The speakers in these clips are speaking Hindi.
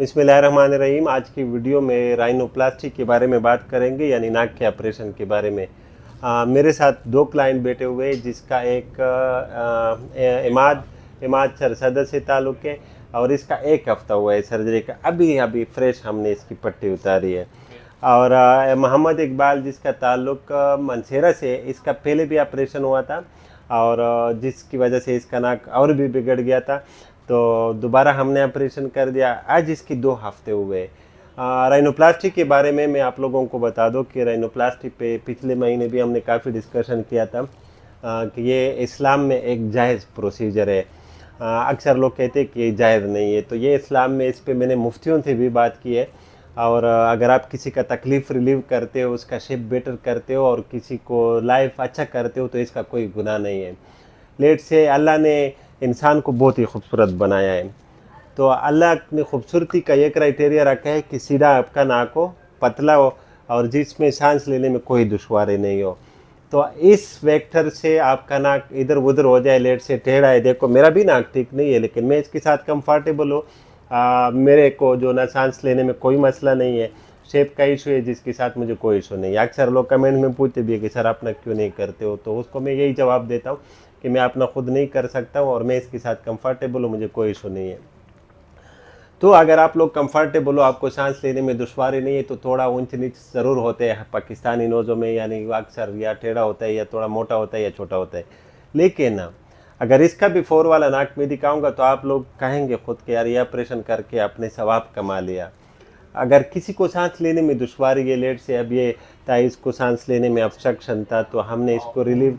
बिस्मिल्लाहिर्रहमानिर्रहीम। आज की वीडियो में राइनोप्लास्टी के बारे में बात करेंगे, यानी नाक के ऑपरेशन के बारे में। मेरे साथ दो क्लाइंट बैठे हुए हैं, जिसका एक इमाद इमाद सरसदा से ताल्लुक़ है और इसका 1 हफ़्ता हुआ है सर्जरी का। अभी अभी फ्रेश हमने इसकी पट्टी उतारी है। और मोहम्मद इकबाल, जिसका ताल्लुक़ मनसेरा से, इसका पहले भी ऑपरेशन हुआ था और जिसकी वजह से इसका नाक और भी बिगड़ गया था, तो दोबारा हमने ऑपरेशन कर दिया। आज इसकी 2 हफ्ते हुए। राइनोप्लास्टी के बारे में मैं आप लोगों को बता दूं कि राइनोप्लास्टी पे पिछले महीने भी हमने काफ़ी डिस्कशन किया था कि ये इस्लाम में एक जायज़ प्रोसीजर है। अक्सर लोग कहते हैं कि ये जायज़ नहीं है, तो ये इस्लाम में, इस पे मैंने मुफ्तियों से भी बात की है। और अगर आप किसी का तकलीफ़ रिलीव करते हो, उसका शेप बेटर करते हो और किसी को लाइफ अच्छा करते हो, तो इसका कोई गुनाह नहीं है। लेट से अल्लाह ने इंसान को बहुत ही खूबसूरत बनाया है, तो अल्लाह ने खूबसूरती का ये क्राइटेरिया रखा है कि सीधा आपका नाक हो, पतला हो और जिसमें सांस लेने में कोई दुश्वारी नहीं हो। तो इस वेक्टर से आपका नाक इधर उधर हो जाए, लेट से टेढ़ा है, देखो मेरा भी नाक ठीक नहीं है लेकिन मैं इसके साथ कंफर्टेबल हूँ। मेरे को जो ना सांस लेने में कोई मसला नहीं है, शेप का इशू है जिसके साथ मुझे कोई इशू नहीं है। अक्सर लोग कमेंट में पूछते भी है कि सर अपना क्यों नहीं करते हो, तो उसको मैं यही जवाब देता हूँ कि मैं अपना खुद नहीं कर सकता हूँ और मैं इसके साथ कंफर्टेबल हूँ, मुझे कोई इशू नहीं है। तो अगर आप लोग कंफर्टेबल हो, आपको सांस लेने में दुश्वारी नहीं है, तो थोड़ा ऊंच नीच ज़रूर होते हैं पाकिस्तानी नोज़ों में, यानी अक्सर या टेढ़ा होता है या थोड़ा मोटा होता है या छोटा होता है। लेकिन अगर इसका बिफोर वाला नाक में दिखाऊंगा तो आप लोग कहेंगे खुद के, यार ये ऑपरेशन करके आपने सवाब कमा लिया। अगर किसी को सांस लेने में दुश्वारी है, लेट से अब ये ताइस को सांस लेने में ऑब्स्ट्रक्शन था, तो हमने इसको रिलीव,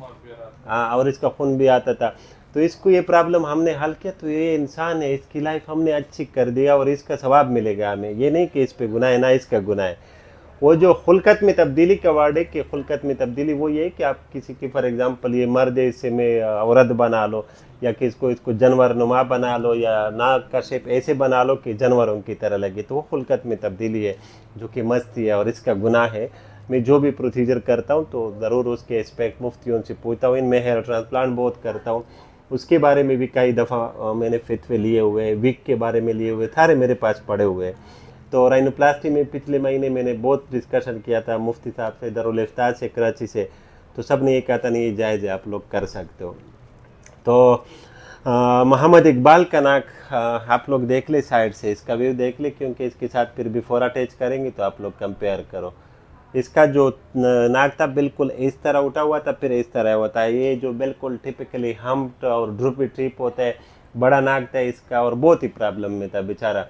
और इसका खून भी आता था, तो इसको ये प्रॉब्लम हमने हल किया, तो ये इंसान है, इसकी लाइफ हमने अच्छी कर दिया और इसका सवाब मिलेगा हमें। ये नहीं कि इस पे गुनाह है, ना इसका गुनाह है। वो जो खुलकत में तब्दीली का वर्ड है कि खुलकत में तब्दीली, वो ये है कि आप किसी की फॉर एग्जांपल ये मर्द है, इससे में औरत बना लो, या कि इसको जानवर नुमा बना लो, या नाक का शेप ऐसे बना लो कि जानवरों की तरह लगे, तो वो खुलकत में तब्दीली है जो कि मस्ती है और इसका गुनाह है। मैं जो भी प्रोसीजर करता हूँ तो ज़रूर उसके एस्पेक्ट मुफ्तियों से पूछता हूँ। इनमें हेयर ट्रांसप्लांट बहुत करता हूँ, उसके बारे में भी कई दफ़ा मैंने फितवे लिए हुए, विग के बारे में लिए हुए, सारे मेरे पास पड़े हुए हैं। तो राइनोप्लास्टी में पिछले महीने मैंने बहुत डिस्कशन किया था मुफ्ती साहब से, दारुल इफ्ताह से, कराची से, तो सब ने ये कहा था नहीं ये जायज़ है, आप लोग कर सकते हो। तो मोहम्मद इकबाल का नाक आप लोग देख ले, साइड से इसका व्यू देख ले, क्योंकि इसके साथ फिर बिफोर अटैच करेंगे तो आप लोग कंपेयर करो। इसका जो नाक था बिल्कुल इस तरह उठा हुआ था, फिर इस तरह होता है, ये जो बिल्कुल टिपिकली हम्प्ड और ड्रूपी ट्रिप होता है, बड़ा नाक था इसका और बहुत ही प्रॉब्लम में था बेचारा।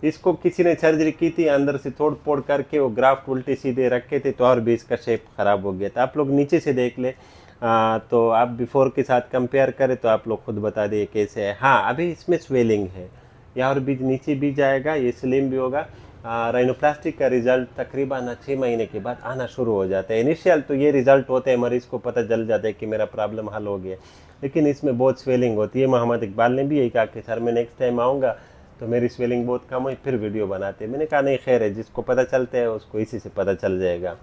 इसको किसी ने सर्जरी की थी, अंदर से तोड़ फोड़ करके वो ग्राफ्ट उल्टे सीधे रखे थे, तो और भी इसका शेप ख़राब हो गया था। आप लोग नीचे से देख ले, तो आप बिफोर के साथ कंपेयर करें तो आप लोग खुद बता दिए कैसे है। हाँ, अभी इसमें स्वेलिंग है, या और बीच नीचे भी जाएगा, ये स्लिम भी होगा। राइनोप्लास्टिक का रिजल्ट तकरीबन 6 महीने के बाद आना शुरू हो जाता है। इनिशियल तो ये रिजल्ट होते हैं, मरीज़ को पता चल जाता है कि मेरा प्रॉब्लम हल हो गया, लेकिन इसमें बहुत स्वेलिंग होती है। मोहम्मद इकबाल ने भी यही कहा कि सर मैं नेक्स्ट टाइम आऊँगा तो मेरी स्वेलिंग बहुत कम हुई, फिर वीडियो बनाते हैं। मैंने कहा नहीं, खैर है, जिसको पता चलता है उसको इसी से पता चल जाएगा।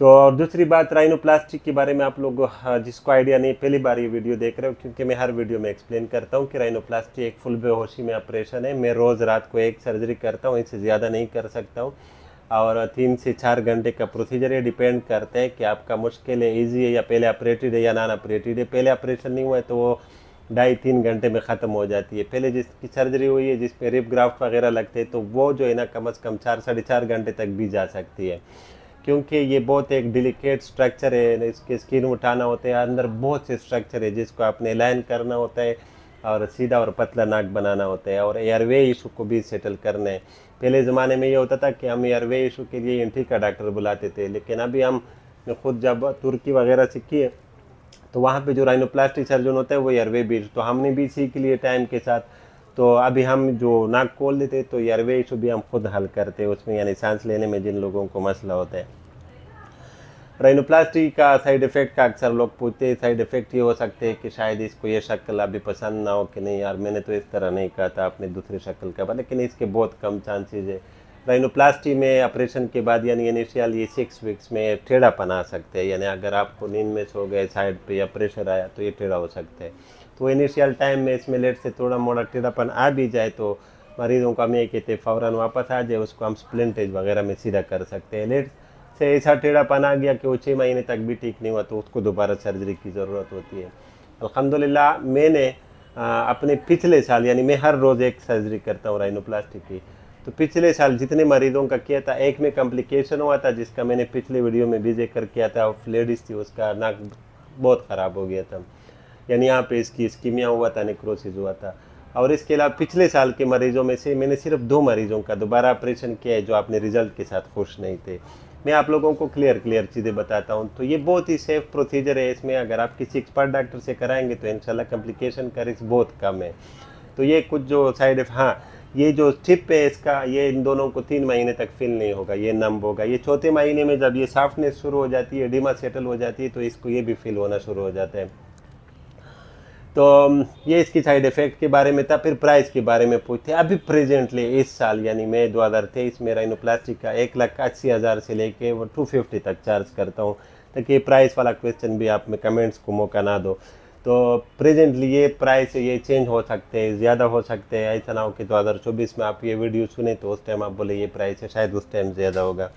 तो और दूसरी बात, राइनोप्लास्टी के बारे में आप लोग जिसको आइडिया नहीं, पहली बार ये वीडियो देख रहे हो, क्योंकि मैं हर वीडियो में एक्सप्लेन करता हूँ कि राइनोप्लास्टी एक फुल बेहोशी में ऑपरेशन है। मैं रोज़ रात को एक सर्जरी करता हूँ, इससे ज़्यादा नहीं कर सकता हूँ, और 3 से 4 घंटे का प्रोसीजर है। डिपेंड करता है कि आपका मुश्किल है, ईजी है, या पहले ऑपरेटेड है या नॉन ऑपरेटेड है। पहले ऑपरेशन नहीं हुआ है तो वो 2.5-3 घंटे में ख़त्म हो जाती है। पहले जिसकी सर्जरी हुई है, जिसमें रिप ग्राफ्ट वगैरह लगते हैं, तो वो जो है ना कम से कम 4-4.5 घंटे तक भी जा सकती है, क्योंकि ये बहुत एक डिलिकेट स्ट्रक्चर है। इसके स्किन उठाना होता है, अंदर बहुत से स्ट्रक्चर है जिसको आपने लाइन करना होता है और सीधा और पतला नाक बनाना होता है, और एयरवे इशू को भी सेटल करना है। पहले ज़माने में ये होता था कि हम एयरवे इशू के लिए एंटी का डॉक्टर बुलाते थे, लेकिन अभी हम खुद जब तुर्की वगैरह से किए तो वहाँ पे जो राइनोप्लास्टी सर्जन होता है वो एयरवे भी, तो हमने भी सीख लिए टाइम के साथ। तो अभी हम जो नाक खोल देते तो एयरवे इशू भी हम खुद हल करते हैं उसमें, यानी सांस लेने में जिन लोगों को मसला होता है। राइनोप्लास्टी का साइड इफ़ेक्ट का अक्सर लोग पूछते हैं, साइड इफ़ेक्ट ये हो सकते हैं कि शायद इसको ये शक्ल अभी पसंद ना हो, कि नहीं यार मैंने तो इस तरह नहीं कहा था, आपने दूसरी शक्ल का, लेकिन इसके बहुत कम चांसेस है। राइनोप्लास्टी में ऑपरेशन के बाद यानी इनिशियल ये 6 वीक्स में टेढ़ापन आ सकते हैं, यानी अगर आपको नींद में सो गए साइड पे या प्रेशर आया तो ये टेढ़ा हो सकता है। तो इनिशियल टाइम में इसमें लेट से थोड़ा मोड़ा टेढ़ापन आ भी जाए तो मरीज़ों को हम ये कहते फ़ौरन वापस आ जाए, उसको हम स्प्लिंटेज वगैरह में सीधा कर सकते हैं। लेट से ऐसा टेढ़ापन आ गया कि वो 6 महीने तक भी ठीक नहीं हुआ तो उसको दोबारा सर्जरी की ज़रूरत होती है। अल्हम्दुलिल्लाह मैंने अपने पिछले साल, यानी मैं हर रोज़ एक सर्जरी करता हूँ राइनोप्लास्टी की, तो पिछले साल जितने मरीज़ों का किया था, एक में कॉम्प्लिकेशन हुआ था जिसका मैंने पिछले वीडियो में भी जिक्र किया था। लेडीज़ थी, उसका नाक बहुत ख़राब हो गया था, यानी यहाँ पे इसकी स्कीमिया हुआ था, नेक्रोसिस हुआ था। और इसके अलावा पिछले साल के मरीज़ों में से मैंने सिर्फ 2 मरीज़ों का दोबारा ऑपरेशन किया है जो अपने रिजल्ट के साथ खुश नहीं थे। मैं आप लोगों को क्लियर चीज़ें बताता हूँ। तो ये बहुत ही सेफ़ प्रोसीजर है। इसमें अगर आप किसी एक्सपर्ट डॉक्टर से कराएंगे तो इंशाल्लाह कॉम्प्लिकेशन का रिस्क बहुत कम है। तो ये कुछ जो साइड इफ़ेक्ट, हाँ, ये जो टिप है इसका, ये इन दोनों को 3 महीने तक फील नहीं होगा, ये नम होगा। ये चौथे महीने में जब ये सॉफ्टनेस शुरू हो जाती है, एडिमा सेटल हो जाती है, तो इसको ये भी फील होना शुरू हो जाता है। तो ये इसकी साइड इफ़ेक्ट के बारे में था। फिर प्राइस के बारे में पूछते। अभी प्रेजेंटली इस साल यानी मई 2023 में राइनोप्लास्टी का 1,80,000 से लेके वो 250 तक चार्ज करता हूँ, ताकि प्राइस वाला क्वेश्चन भी आप में कमेंट्स को मौका ना दो। तो प्रेजेंटली ये प्राइस ये चेंज हो सकते हैं, ज़्यादा हो सकते हैं। ऐसा ना हो कि 2024 में आप ये वीडियो सुने तो उस टाइम आप बोले ये प्राइस है, शायद उस टाइम ज़्यादा होगा।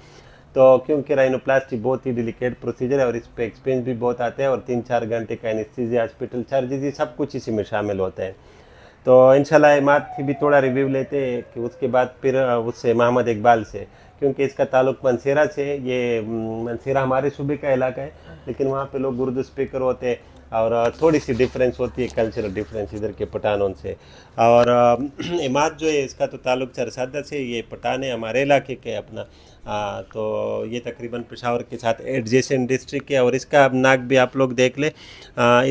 तो क्योंकि राइनोप्लास्टी बहुत ही डिलिकेट प्रोसीजर है और इस पे एक्सपेंस भी बहुत आते हैं, और 3-4 घंटे का एनेस्थीसिया, हॉस्पिटल चार्जेस, ये सब कुछ इसी में शामिल होते हैं। तो इंशाल्लाह इमाद की भी थोड़ा रिव्यू लेते हैं कि उसके बाद फिर उससे मोहम्मद इकबाल से, क्योंकि इसका ताल्लुक मनसेरा से। ये मनसेरा हमारे सूबे का इलाका है, लेकिन वहाँ पे लोग उर्दू स्पीकर होते हैं और थोड़ी सी डिफरेंस होती है, कल्चरल डिफरेंस इधर के पठानों से। और इमाद जो है इसका तो ताल्लुक चरसादा से, ये पठान है, हमारे इलाके के अपना। तो ये तकरीबन पेशावर के साथ एडजेसेंट डिस्ट्रिक्ट है। और इसका अब नाक भी आप लोग देख ले,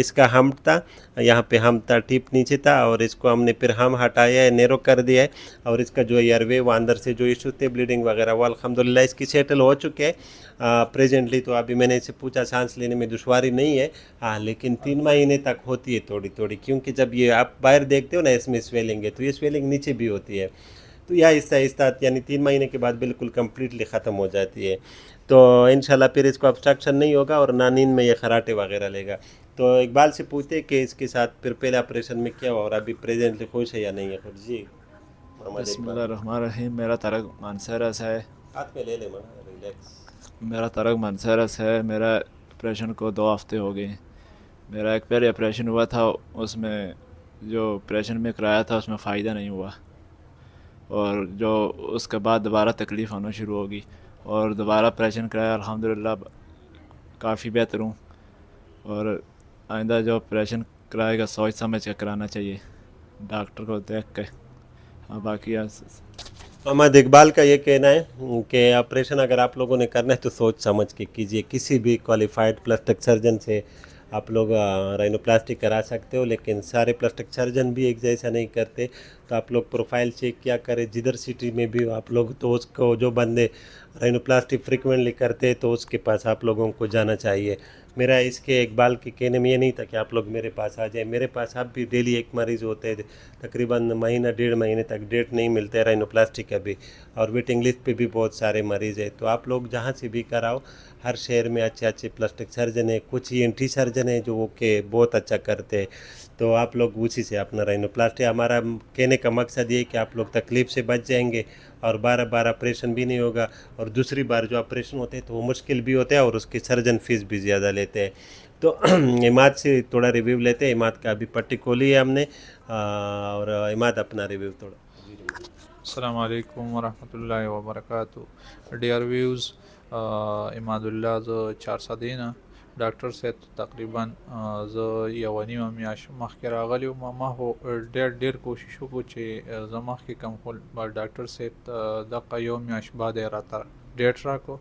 इसका हम था, यहाँ पे हम था, टिप नीचे था, और इसको हमने फिर हम हटाया है, नैरो कर दिया है। और इसका जो एयरवे वो अंदर से जो इशू थे ब्लीडिंग वगैरह वो अल्हम्दुलिल्लाह इसकी सेटल हो चुके हैं प्रेजेंटली। तो अभी मैंने इसे पूछा, सांस लेने में दुश्वारी नहीं है, हाँ, लेकिन 3 महीने तक होती है थोड़ी थोड़ी, क्योंकि जब ये आप बाहर देखते हो ना इसमें स्वेलिंग है, तो ये स्वेलिंग नीचे भी होती है। तो यह आहिस्ता आहिस्ता यानी 3 महीने के बाद बिल्कुल कम्प्लीटली ख़त्म हो जाती है। तो इंशाल्लाह फिर इसको ऑब्स्ट्रक्शन नहीं होगा और ना नींद में ये खराटे वगैरह लेगा। तो इकबाल से पूछते कि इसके साथ फिर पहले ऑपरेशन में क्या हुआ और अभी प्रेजेंटली खुश है या नहीं है खुद जी। मोहम्मद इकबाल, बिस्मिल्लाहिर्रहमानिर्रहीम। मेरा तारक मानसरस है। हाथ में ले ले मना, रिलैक्स। मेरा तारक मानसरस है। मेरा ऑपरेशन को 2 हफ्ते हो गए। मेरा एक पहले ऑपरेशन हुआ था, उसमें जो ऑपरेशन में कराया था उसमें फ़ायदा नहीं हुआ, और जो उसके बाद दोबारा तकलीफ़ होना शुरू होगी, और दोबारा ऑपरेशन कराया, अल्हम्दुलिल्लाह काफ़ी बेहतर हूँ। और आइंदा जो ऑपरेशन कराएगा सोच समझ कर कराना चाहिए, डॉक्टर को देख के। हाँ, बाकी मोहम्मद इकबाल का ये कहना है कि ऑपरेशन अगर आप लोगों ने करना है तो सोच समझ के कीजिए। किसी भी क्वालिफाइड प्लास्टिक सर्जन से आप लोग राइनोप्लास्टी करा सकते हो, लेकिन सारे प्लास्टिक सर्जन भी एक जैसा नहीं करते। तो आप लोग प्रोफाइल चेक क्या करें, जिधर सिटी में भी हो आप लोग, तो उसको जो बंदे राइनोप्लास्टी फ्रिक्वेंटली करते हैं तो उसके पास आप लोगों को जाना चाहिए। मेरा इसके इकबाल के कहने में ये नहीं था कि आप लोग मेरे पास आ जाए। मेरे पास आप भी डेली एक मरीज़ होते हैं, तकरीबन महीना 1.5 महीने तक डेट नहीं मिलते राइनोप्लास्टी का भी, और वेटिंग लिस्ट पे भी बहुत सारे मरीज़ हैं। तो आप लोग जहाँ से भी कराओ, हर शहर में अच्छे अच्छे प्लास्टिक सर्जन है, कुछ ENT सर्जन है जो वो के बहुत अच्छा करते हैं। तो आप लोग उसी से अपना राइनोप्लास्टी, हमारा कहने का मकसद ये है कि आप लोग तकलीफ़ से बच जाएंगे और बार बार ऑपरेशन भी नहीं होगा। और दूसरी बार जो ऑपरेशन होते हैं तो वो मुश्किल भी होते हैं और उसकी सर्जन फीस भी ज़्यादा लेते हैं। तो इमाद से थोड़ा रिव्यू लेते हैं। इमाद का अभी पट्टी खोली है हमने, और इमाद अपना रिव्यू थोड़ा। अस्सलाम वालेकुम वरहमतुल्लाहि वबरकातुहू। डियर व्यूज़, इमादुल्लाह ज़ 4 डॉक्टर से तकरीबन ज़ यवनीमा मियाश मखके रागली मा हो ढेर कोशिश को चे ज़ मखके कम खोल डॉक्टर से दक्का यो मियाश बाद राता डेट राको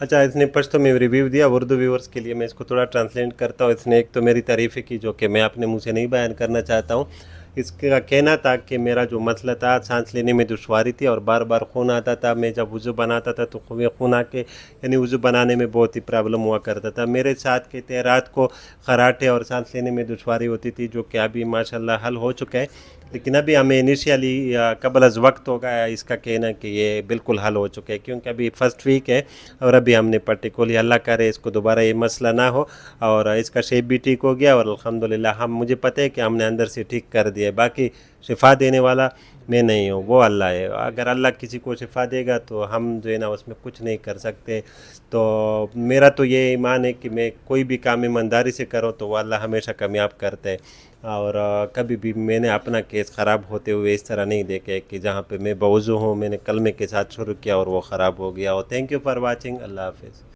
अच्छा, इसने पश्तो में रिव्यू दिया, उर्दू व्यूअर्स के लिए मैं इसको थोड़ा ट्रांसलेट करता हूँ। इसने एक तो मेरी तारीफ़ें की जो कि मैं अपने मुंह से नहीं बयान करना चाहता हूँ। इसका कहना था कि मेरा जो मसला था, सांस लेने में दुश्वारी थी और बार बार खून आता था। मैं जब वज़ू बनाता था तो खून आके यानी वज़ू बनाने में बहुत ही प्रॉब्लम हुआ करता था। मेरे साथ कहते हैं रात को खराटे और सांस लेने में दुश्वारी होती थी, जो कि अभी माशाल्लाह हल हो चुका है। लेकिन अभी हमें इनिशियली कबल अज़ वक्त हो गया इसका कहना कि ये बिल्कुल हल हो चुके हैं, क्योंकि अभी फ़र्स्ट वीक है और अभी हमने पर्टिकुलरली अल्लाह करे इसको दोबारा ये मसला ना हो, और इसका शेप भी ठीक हो गया और अल्हम्दुलिल्लाह हम मुझे पता है कि हमने अंदर से ठीक कर दिया है। बाकी शिफा देने वाला मैं नहीं हूँ, वो अल्लाह है। अगर अल्लाह किसी को शिफा देगा तो हम जो है ना उसमें कुछ नहीं कर सकते। तो मेरा तो ये ईमान है कि मैं कोई भी काम ईमानदारी से करो तो वो अल्लाह हमेशा कामयाब करते हैं, और कभी भी मैंने अपना केस ख़राब होते हुए इस तरह नहीं देखे कि जहाँ पे मैं बवज़ू हूँ मैंने कलमे के साथ शुरू किया और वो ख़राब हो गया हो। Thank you for watching. अल्लाह हाफ़िज़।